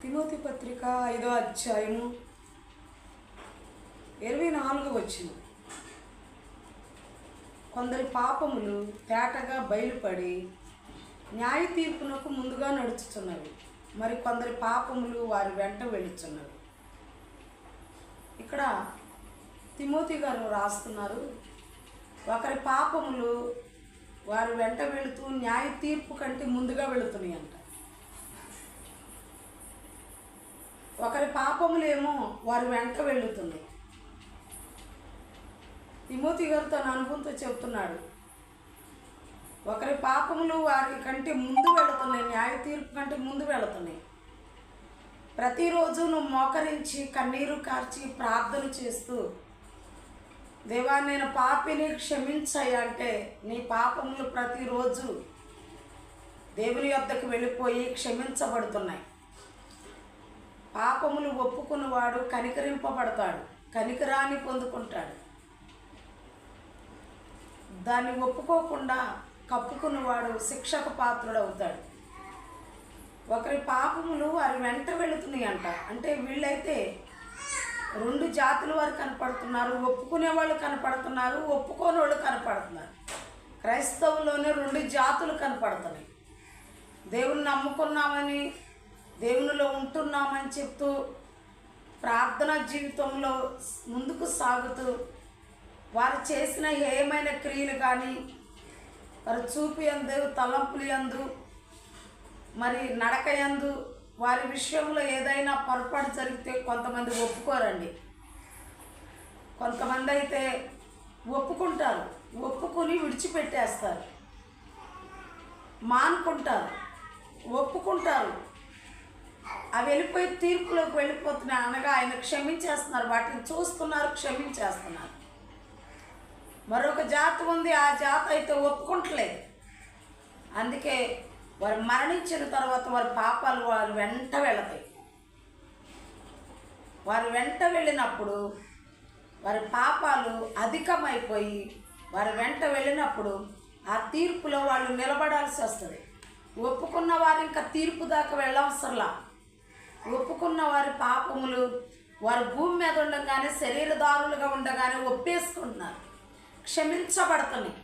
Timothy పత్రిక 5వ అధ్యాయము 24వ వచనం. కొందరి పాపములు తేటగా బయలుపడి న్యాయ తీర్పునకు ముందుగా నడుచుచున్నవి, మరి కొందరి పాపములు వారి వెంట వెళుచున్నవి. ఇక్కడ తిమోతి గారు రాస్తున్నారు, ఒకరి పాపములు వారి వెంట వెళుతూ న్యాయ తీర్పు కంటే ముందుగా వెళుతున్నాయి అంట. ఒకరి పాపములేమో వారి వెంట వెళుతున్నాయి. తిమోతి గారు తన అనుభవంతో చెప్తున్నాడు, ఒకరి పాపములు వారి కంటే ముందు వెళుతున్నాయి, న్యాయ తీర్పు కంటే ముందు వెళుతున్నాయి. ప్రతిరోజు నువ్వు మోకరించి కన్నీరు కార్చి ప్రార్థన చేస్తూ, దేవా నేను పాపిని క్షమించాయి అంటే నీ పాపములు ప్రతిరోజు దేవుని యొద్దకు వెళ్ళిపోయి క్షమించబడుతున్నాయి. పాపములు ఒప్పుకున్నవాడు కనికరింపబడతాడు, కనికరాన్ని పొందుకుంటాడు. దాన్ని ఒప్పుకోకుండా కప్పుకున్నవాడు శిక్షకు పాత్రుడవుతాడు. ఒకరి పాపములు వారి వెంట వెళుతున్నాయి అంట. అంటే వీళ్ళైతే రెండు జాతుల వారు కనపడుతున్నారు, ఒప్పుకునే వాళ్ళు కనపడుతున్నారు, ఒప్పుకోని వాళ్ళు కనపడుతున్నారు. క్రైస్తవుల్లోనే రెండు జాతులు కనపడుతున్నాయి. దేవుని నమ్ముకున్నామని, దేవునిలో ఉంటున్నామని చెప్తూ ప్రార్థనా జీవితంలో ముందుకు సాగుతూ వారు చేసిన ఏమైన క్రియలు కానీ, వారు చూపు యందు, తలంపులు యందు, మరి నడక యందు వారి విషయంలో ఏదైనా పొరపాటు జరిగితే కొంతమంది ఒప్పుకోరండి. కొంతమంది అయితే ఒప్పుకుంటారు, ఒప్పుకొని విడిచిపెట్టేస్తారు, మానుకుంటారు, ఒప్పుకుంటారు. అవి వెళ్ళిపోయి తీర్పులోకి వెళ్ళిపోతున్నాయి అనగా ఆయన క్షమించేస్తున్నారు, వాటిని చూస్తున్నారు, క్షమించేస్తున్నారు. మరొక జాతి ఉంది, ఆ జాతి అయితే ఒప్పుకుంటలేదు. అందుకే వారు మరణించిన తర్వాత వారి పాపాలు వారి వెంట వెళతాయి. వారు వెంట వెళ్ళినప్పుడు వారి పాపాలు అధికమైపోయి వారి వెంట వెళ్ళినప్పుడు ఆ తీర్పులో వాళ్ళు నిలబడాల్సి వస్తుంది. ఒప్పుకున్న వారు ఇంకా తీర్పు దాకా వెళ్ళవసరలా. ఒప్పుకున్న వారి పాపములు వారు భూమి మీద ఉండగానే, శరీరదారులుగా ఉండగానే ఒప్పేసుకుంటున్నారు, క్షమించబడుతున్నాయి.